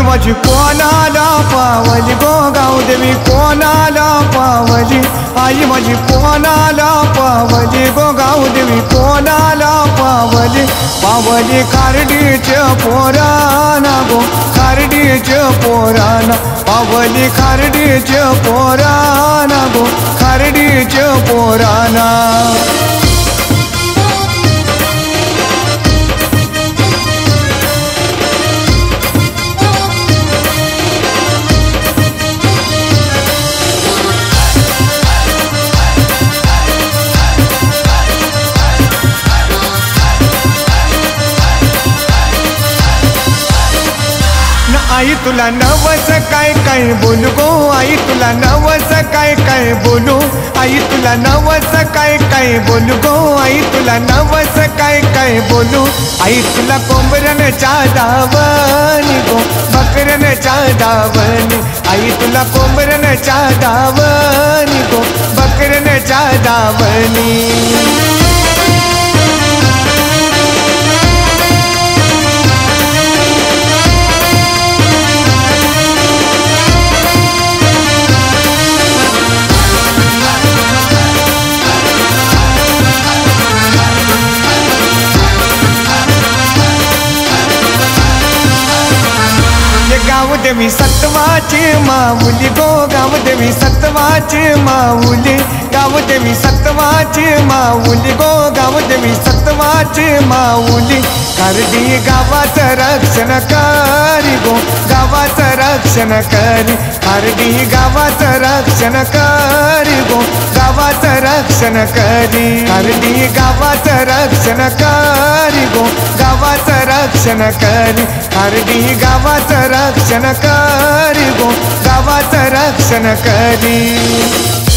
माझी कोणाला पावली गो गावदेवी कोणाला पावली आई माझी कोणाला पावली गो गावदेवी कोणाला पावली पावली खारडीच्या पोराना गो खारडीच्या पोराना पावली खारडीच्या पोराना गो खारडीच्या पोराना आई तुला नवस काय काय बोलू गो आई तुला नवस काय काय बोलू आई तुला नवस काय काय बोलू गो आई तुला नवस काय काय बोलू आई तुला कोंबड्याच्या दावणी गो बकऱ्याच्या दावणी आई तुला कोंबड्याच्या दावणी गो बकऱ्याच्या दावणी गावदेवी सत्वाची माऊली गो गावदेवी सत्वाची माऊली गावदेवी सत्वाची माऊली गो गावदेवी सत्वाची माऊली खारडी गावाचं रक्षण करी गो गावाचं रक्षण करी खारडी गावाचं रक्षण करी गो गावाचं रक्षण करी खारडी गावाचं रक्षण करी गो गावाचं रक्षण करी खारडी गावाचं रक्षण करी गो गावाचं रक्षण करी